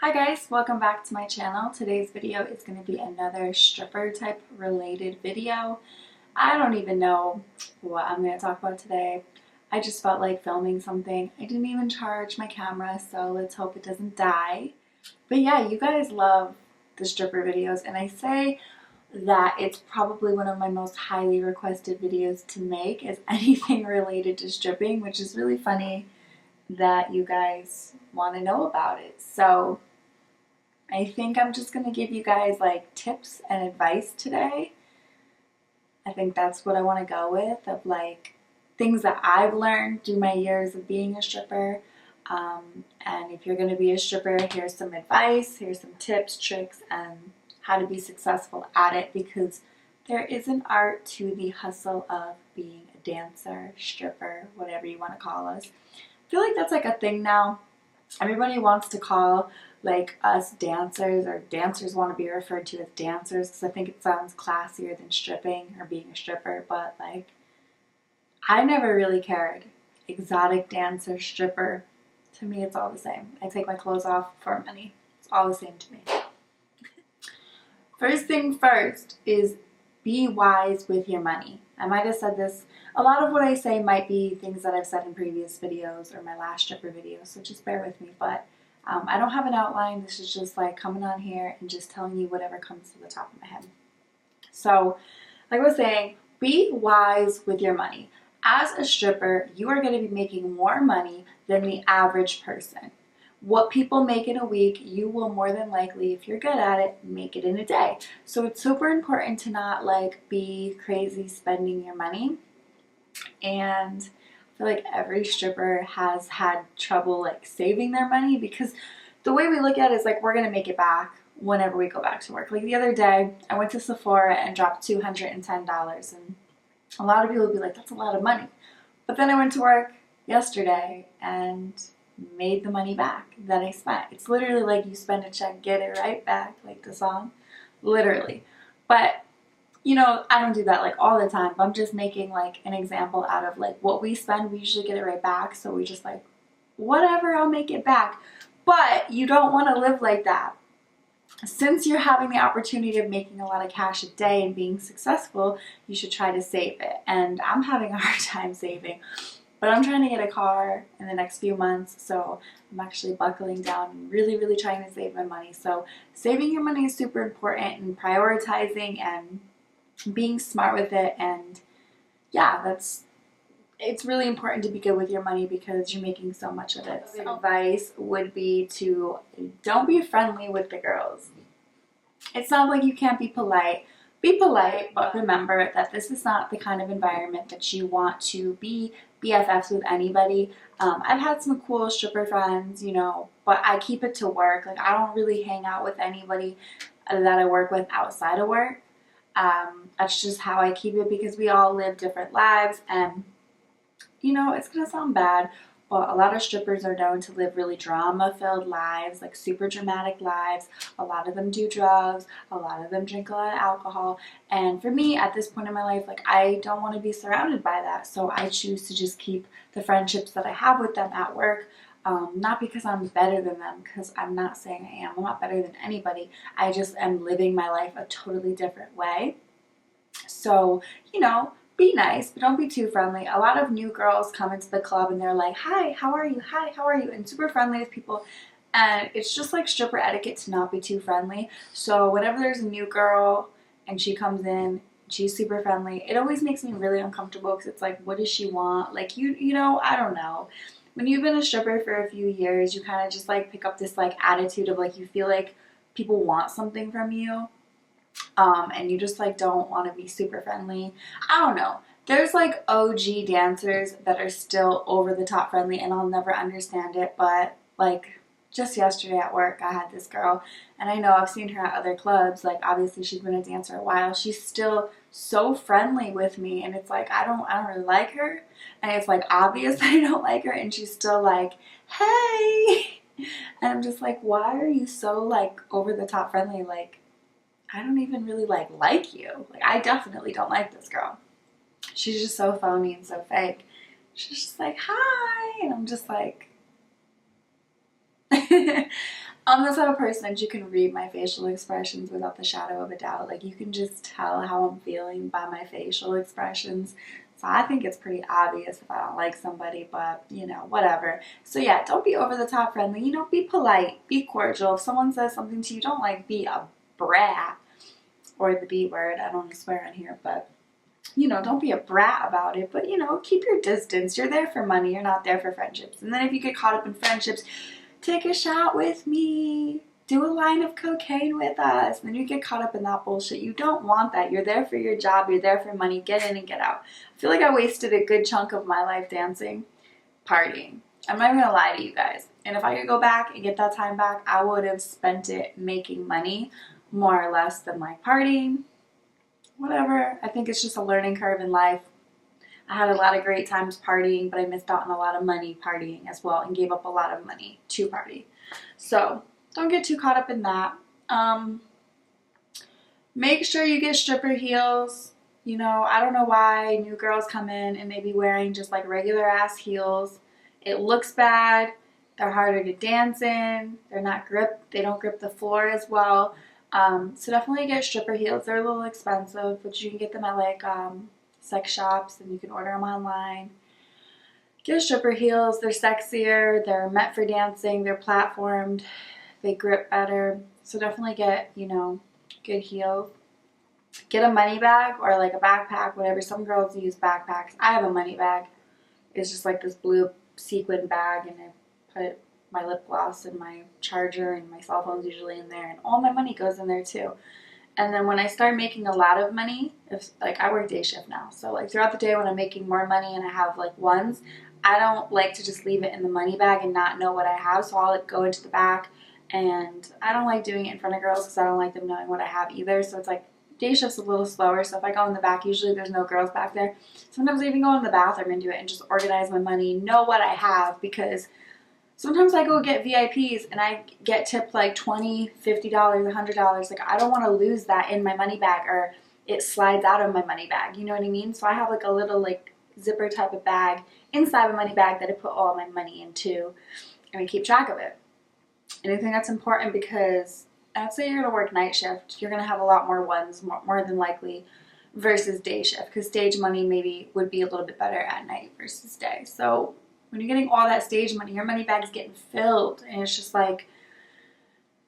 Hi guys, welcome back to my channel. Today's video is going to be another stripper type related video. I don't even know what I'm going to talk about today. I just felt like filming something. I didn't even charge my camera, so let's hope it doesn't die. But yeah, you guys love the stripper videos, and I say that it's probably one of my most highly requested videos to make is anything related to stripping, which is really funny that you guys want to know about it. So I think I'm just going to give you guys like tips and advice today. I think that's what I want to go with, of like things that I've learned through my years of being a stripper. And if you're going to be a stripper, here's some advice, here's some tips, tricks, and how to be successful at it, because there is an art to the hustle of being a dancer, stripper, whatever you want to call us. I feel like that's like a thing now. Everybody wants to call like us dancers, or dancers want to be referred to as dancers because I think it sounds classier than stripping or being a stripper. But like, I never really cared. Exotic dancer, stripper, to me it's all the same. I take my clothes off for money. It's all the same to me. First thing first is be wise with your money. I might have said this. A lot of what I say might be things that I've said in previous videos or my last stripper video, so just bear with me. But I don't have an outline. This is just like coming on here and just telling you whatever comes to the top of my head. So, like I was saying, be wise with your money. As a stripper, you are going to be making more money than the average person. What people make in a week, you will more than likely, if you're good at it, make it in a day. So it's super important to not like be crazy spending your money. And I feel like every stripper has had trouble like saving their money, because the way we look at it is like we're going to make it back whenever we go back to work. Like the other day, I went to Sephora and dropped $210, and a lot of people would be like, that's a lot of money. But then I went to work yesterday and made the money back that I spent. It's literally like you spend a check, get it right back, like the song. Literally. But you know, I don't do that like all the time, but I'm just making like an example out of like what we spend, we usually get it right back. So we just like, whatever, I'll make it back. But you don't want to live like that. Since you're having the opportunity of making a lot of cash a day and being successful, you should try to save it. And I'm having a hard time saving, but I'm trying to get a car in the next few months. So I'm actually buckling down and really, really trying to save my money. So saving your money is super important, and prioritizing and being smart with it. And yeah, it's really important to be good with your money because you're making so much of it. So advice would be to don't be friendly with the girls. It's not like you can't be polite. Be polite, but remember that this is not the kind of environment that you want to be BFFs with anybody. I've had some cool stripper friends, you know, but I keep it to work. Like, I don't really hang out with anybody that I work with outside of work. That's just how I keep it, because we all live different lives, and you know, it's gonna sound bad, but a lot of strippers are known to live really drama-filled lives, like super dramatic lives. A lot of them do drugs, a lot of them drink a lot of alcohol, and for me, at this point in my life, like, I don't want to be surrounded by that, so I choose to just keep the friendships that I have with them at work. Not because I'm better than them, because I'm not saying I am. I'm not better than anybody. I just am living my life a totally different way. So, you know, be nice, but don't be too friendly. A lot of new girls come into the club and they're like, hi, how are you? Hi, how are you? And super friendly with people. And it's just like stripper etiquette to not be too friendly. So whenever there's a new girl and she comes in, she's super friendly, it always makes me really uncomfortable, because it's like, what does she want? Like, you know, I don't know. When you've been a stripper for a few years, you kind of just like pick up this like attitude of like, you feel like people want something from you. And you just like don't want to be super friendly. I don't know. There's like OG dancers that are still over the top friendly, and I'll never understand it. But like just yesterday at work, I had this girl, and I know I've seen her at other clubs. Like, obviously she's been a dancer a while. She's still so friendly with me, and it's like I don't really like her, and it's like obvious that I don't like her, and she's still like, hey, and I'm just like, why are you so like over the top friendly? Like, I don't even really like you. Like, I definitely don't like this girl. She's just so phony and so fake. She's just like, hi, and I'm just like, I'm the type of person that you can read my facial expressions without the shadow of a doubt. Like, you can just tell how I'm feeling by my facial expressions. So I think it's pretty obvious if I don't like somebody, but, you know, whatever. So yeah, don't be over the top friendly. You know, be polite, be cordial. If someone says something to you, don't like be a brat, or the B word. I don't want to swear on here, but, you know, don't be a brat about it. But, you know, keep your distance. You're there for money. You're not there for friendships. And then if you get caught up in friendships, take a shot with me. Do a line of cocaine with us. And then you get caught up in that bullshit. You don't want that. You're there for your job. You're there for money. Get in and get out. I feel like I wasted a good chunk of my life dancing, partying. I'm not even gonna lie to you guys. And if I could go back and get that time back, I would have spent it making money more or less than like partying. Whatever. I think it's just a learning curve in life. I had a lot of great times partying, but I missed out on a lot of money partying as well and gave up a lot of money to party. So don't get too caught up in that. Make sure you get stripper heels. You know, I don't know why new girls come in and they be wearing just like regular ass heels. It looks bad. They're harder to dance in. They're not they don't grip the floor as well. So definitely get stripper heels. They're a little expensive, but you can get them at like sex shops, and you can order them online. Get stripper heels. They're sexier. They're meant for dancing. They're platformed. They grip better. So definitely get, you know, good heels. Get a money bag or like a backpack, whatever. Some girls use backpacks. I have a money bag. It's just like this blue sequin bag, and I put my lip gloss and my charger and my cell phone's usually in there, and all my money goes in there too. And then when I start making a lot of money, if like I work day shift now, so like throughout the day when I'm making more money and I have like ones, I don't like to just leave it in the money bag and not know what I have, so I'll like go into the back, and I don't like doing it in front of girls because I don't like them knowing what I have either. So it's like day shift's a little slower, so if I go in the back, usually there's no girls back there. Sometimes I even go in the bathroom and do it and just organize my money, know what I have, because sometimes I go get VIPs and I get tipped like $20, $50, $100. Like, I don't want to lose that in my money bag, or it slides out of my money bag. You know what I mean? So I have like a little like zipper type of bag inside my money bag that I put all my money into, and I keep track of it. And I think that's important because let's say you're going to work night shift, you're going to have a lot more ones, more than likely, versus day shift, because stage money maybe would be a little bit better at night versus day. So when you're getting all that stage money, your money bag is getting filled, and it's just like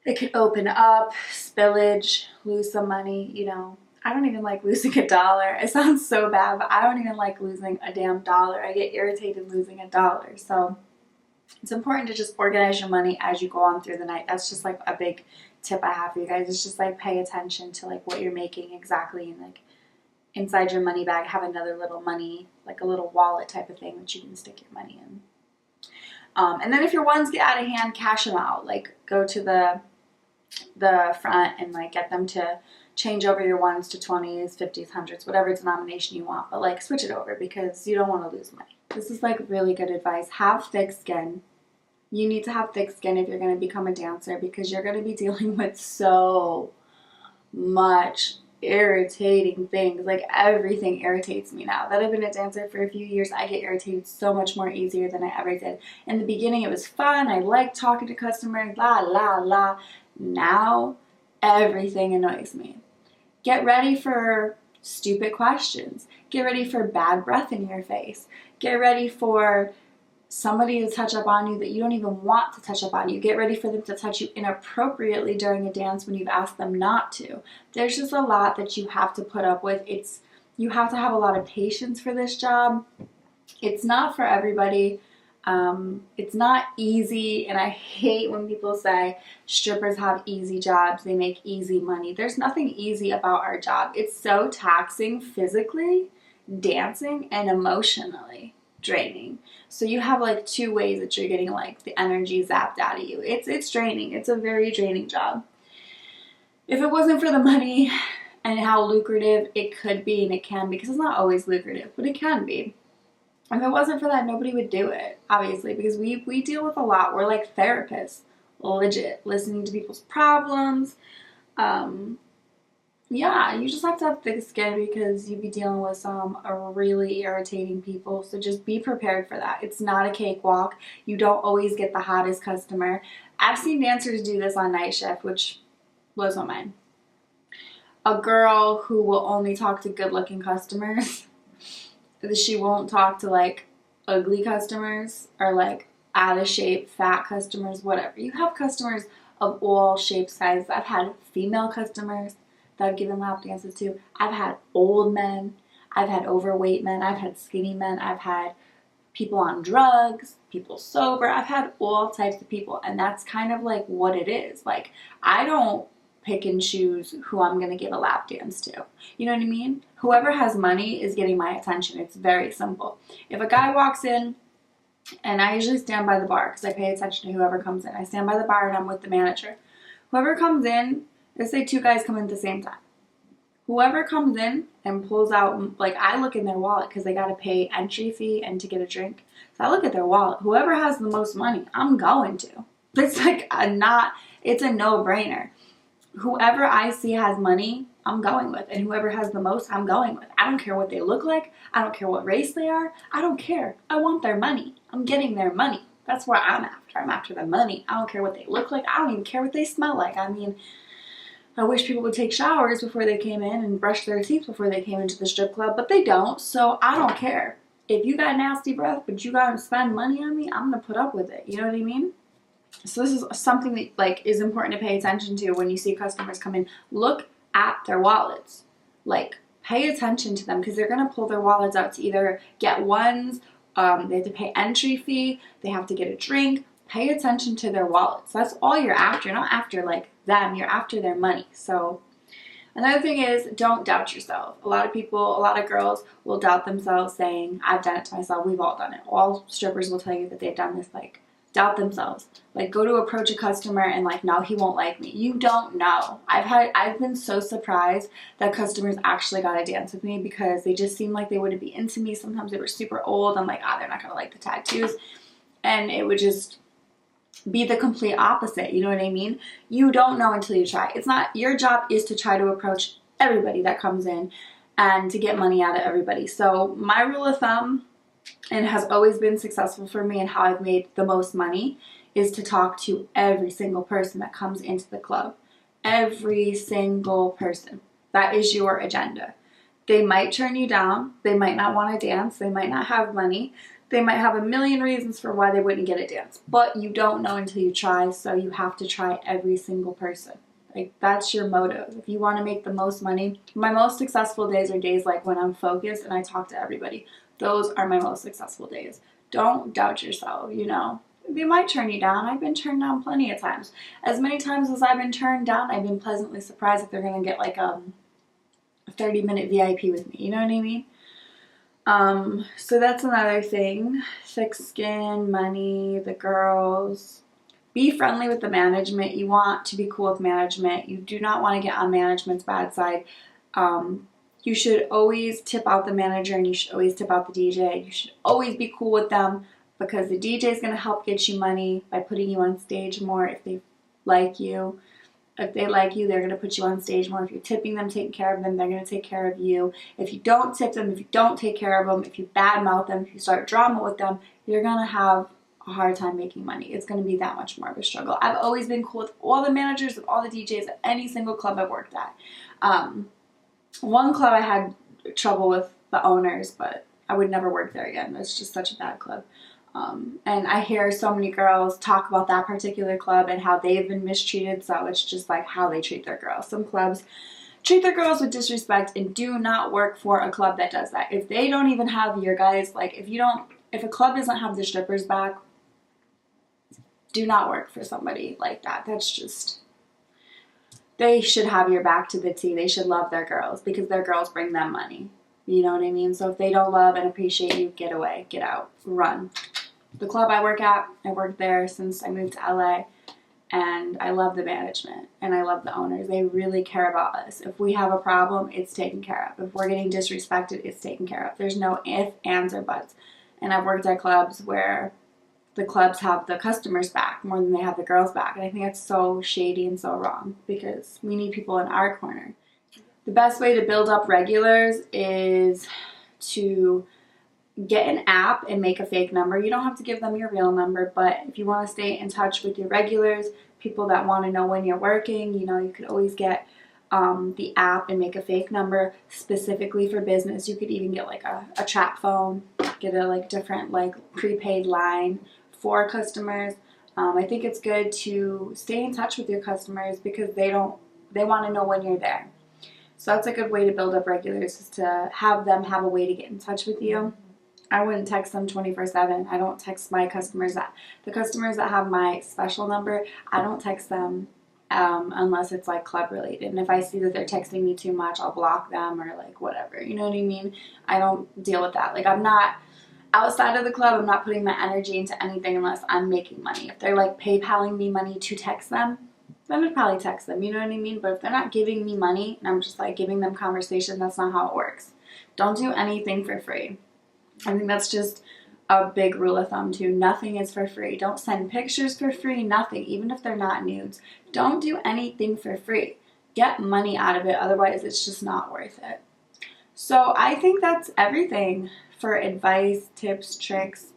it could open up, spillage, lose some money, you know. I don't even like losing $1. It sounds so bad, but I don't even like losing a damn dollar. I get irritated losing $1. So it's important to just organize your money as you go on through the night. That's just like a big tip I have for you guys. It's just like pay attention to like what you're making exactly, and like inside your money bag have another little money, like a little wallet type of thing that you can stick your money in. And then if your ones get out of hand, cash them out. Like go to the front and like get them to change over your ones to 20s, 50s, 100s, whatever denomination you want, but like switch it over because you don't want to lose money. This is like really good advice. Have thick skin. You need to have thick skin if you're going to become a dancer, because you're going to be dealing with so much irritating things. Like everything irritates me now that I've been a dancer for a few years. I get irritated so much more easier than I ever did. In the beginning it was fun. I liked talking to customers, la la la. Now everything annoys me. Get ready for stupid questions. Get ready for bad breath in your face. Get ready for somebody to touch up on you that you don't even want to touch up on you. Get ready for them to touch you inappropriately during a dance when you've asked them not to. There's just a lot that you have to put up with. You have to have a lot of patience for this job. It's not for everybody. It's not easy, and I hate when people say strippers have easy jobs, they make easy money. There's nothing easy about our job. It's so taxing physically, dancing, and emotionally draining. So you have like two ways that you're getting like the energy zapped out of you. It's draining. It's a very draining job. If it wasn't for the money and how lucrative it could be, and it can be, because it's not always lucrative, but it can be. If it wasn't for that, nobody would do it, obviously, because we deal with a lot. We're like therapists, legit, listening to people's problems, yeah, you just have to have thick skin because you'd be dealing with some really irritating people. So just be prepared for that. It's not a cakewalk. You don't always get the hottest customer. I've seen dancers do this on night shift, which blows my mind. A girl who will only talk to good looking customers. She won't talk to like ugly customers or like out of shape, fat customers, whatever. You have customers of all shapes, sizes. I've had female customers that I've given lap dances to. I've had old men. I've had overweight men. I've had skinny men. I've had people on drugs, people sober. I've had all types of people, and that's kind of like what it is. Like, I don't pick and choose who I'm going to give a lap dance to. You know what I mean? Whoever has money is getting my attention. It's very simple. If a guy walks in, and I usually stand by the bar because I pay attention to whoever comes in. I stand by the bar and I'm with the manager. Whoever comes in, let's say two guys come in at the same time. Whoever comes in and pulls out, like, I look in their wallet because they got to pay entry fee and to get a drink. So I look at their wallet. Whoever has the most money, I'm going to. It's like it's a no-brainer. Whoever I see has money, I'm going with. And whoever has the most, I'm going with. I don't care what they look like. I don't care what race they are. I don't care. I want their money. I'm getting their money. That's what I'm after. I'm after the money. I don't care what they look like. I don't even care what they smell like. I mean, I wish people would take showers before they came in and brush their teeth before they came into the strip club, but they don't, so I don't care. If you got nasty breath, but you gotta spend money on me, I'm gonna put up with it. You know what I mean? So this is something that like is important to pay attention to when you see customers come in. Look at their wallets. Like, pay attention to them because they're gonna pull their wallets out to either get ones, they have to pay entry fee, they have to get a drink. Pay attention to their wallets. That's all you're after. You're not after like them. You're after their money. So another thing is, don't doubt yourself. A lot of people, a lot of girls will doubt themselves saying, I've done it to myself. We've all done it. All strippers will tell you that they've done this. Like, doubt themselves. Like, go to approach a customer and like, no, he won't like me. You don't know. I've been so surprised that customers actually got to dance with me because they just seemed like they wouldn't be into me. Sometimes they were super old. I'm like, they're not going to like the tattoos. And it would just be the complete opposite. You know what I mean? You don't know until you try. It's not, your job is to try to approach everybody that comes in and to get money out of everybody. So my rule of thumb, and has always been successful for me and how I've made the most money, is to talk to every single person that comes into the club. Every single person. That is your agenda. They might turn you down. They might not want to dance. They might not have money. They might have a million reasons for why they wouldn't get a dance, but you don't know until you try, so you have to try every single person. Like, that's your motive. If you want to make the most money, my most successful days are days like when I'm focused and I talk to everybody. Those are my most successful days. Don't doubt yourself, you know. They might turn you down. I've been turned down plenty of times. As many times as I've been turned down, I've been pleasantly surprised if they're going to get like a 30-minute VIP with me. You know what I mean? So that's another thing. Thick skin, money, the girls. Be friendly with the management. You want to be cool with management. You do not want to get on management's bad side. You should always tip out the manager and you should always tip out the DJ. You should always be cool with them because the DJ is going to help get you money by putting you on stage more if they like you. If they like you, they're going to put you on stage more. If you're tipping them, taking care of them, they're going to take care of you. If you don't tip them, if you don't take care of them, if you badmouth them, if you start drama with them, you're going to have a hard time making money. It's going to be that much more of a struggle. I've always been cool with all the managers, with all the DJs at any single club I've worked at. One club I had trouble with the owners, but I would never work there again. It's just such a bad club. And I hear so many girls talk about that particular club and how they've been mistreated, so it's just like how they treat their girls. Some clubs treat their girls with disrespect and do not work for a club that does that. If they don't even have your guys, like if a club doesn't have the strippers back, do not work for somebody like that. That's just, they should have your back to the T. They should love their girls because their girls bring them money. You know what I mean? So if they don't love and appreciate you, get away, get out, run. The club I work at, I worked there since I moved to LA, and I love the management and I love the owners. They really care about us. If we have a problem, it's taken care of. If we're getting disrespected, it's taken care of. There's no ifs, ands, or buts. And I've worked at clubs where the clubs have the customers back more than they have the girls back. And I think that's so shady and so wrong because we need people in our corner. The best way to build up regulars is to get an app and make a fake number. You don't have to give them your real number, but if you want to stay in touch with your regulars, people that want to know when you're working, you know, you could always get the app and make a fake number specifically for business. You could even get like a trap phone, get a like different like prepaid line for customers. I think it's good to stay in touch with your customers because they want to know when you're there. So that's a good way to build up regulars, is to have them have a way to get in touch with you. I wouldn't text them 24/7. I don't text my customers the customers that have my special number, I don't text them unless it's like club related. And if I see that they're texting me too much, I'll block them or like whatever. You know what I mean? I don't deal with that. Like, I'm not outside of the club, I'm not putting my energy into anything unless I'm making money. If they're like PayPaling me money to text them, then I'd probably text them. You know what I mean? But if they're not giving me money and I'm just like giving them conversation, that's not how it works. Don't do anything for free. I think that's just a big rule of thumb too. Nothing is for free. Don't send pictures for free, nothing, even if they're not nudes. Don't do anything for free. Get money out of it, otherwise it's just not worth it. So I think that's everything for advice, tips, tricks.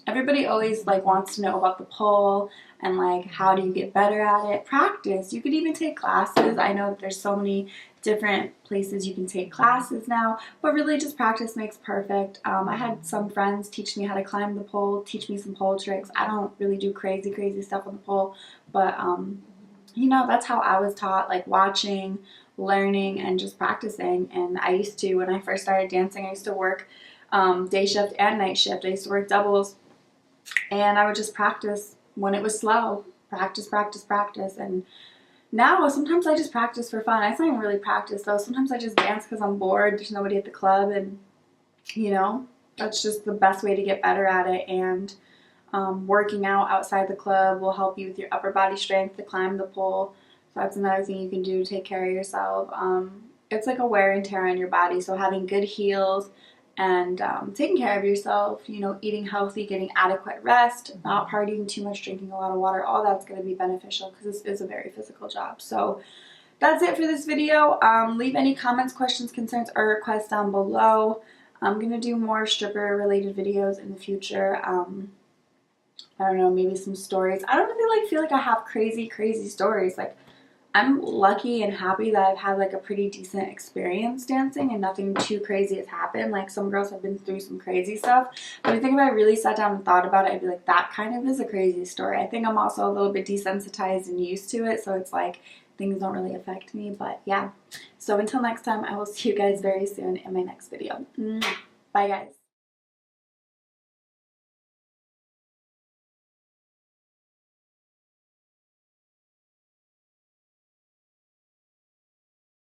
Everybody always like wants to know about the pole and like how do you get better at it. Practice. You could even take classes. I know that there's so many different places you can take classes now, but really just practice makes perfect. I had some friends teach me how to climb the pole, teach me some pole tricks. I don't really do crazy stuff on the pole, but you know, that's how I was taught, like watching, learning, and just practicing. And I used to, when I first started dancing, I used to work day shift and night shift. I used to work doubles, and I would just practice when it was slow. Practice. And now sometimes I just practice for fun. It's not even really practice though. Sometimes I just dance because I'm bored. There's nobody at the club, and you know, that's just the best way to get better at it. And working out outside the club will help you with your upper body strength to climb the pole. So that's another thing you can do to take care of yourself. It's like a wear and tear on your body. So having good heels and taking care of yourself, you know, eating healthy, getting adequate rest, not partying too much, drinking a lot of water, all that's going to be beneficial because this is a very physical job. So that's it for this video. Leave any comments, questions, concerns, or requests down below. I'm going to do more stripper related videos in the future. I don't know, maybe some stories. I don't really feel like I have crazy stories. Like, I'm lucky and happy that I've had like a pretty decent experience dancing and nothing too crazy has happened. Like, some girls have been through some crazy stuff, but I think if I really sat down and thought about it, I'd be like, that kind of is a crazy story. I think I'm also a little bit desensitized and used to it, so it's like things don't really affect me. But yeah, so until next time, I will see you guys very soon in my next video. Bye guys.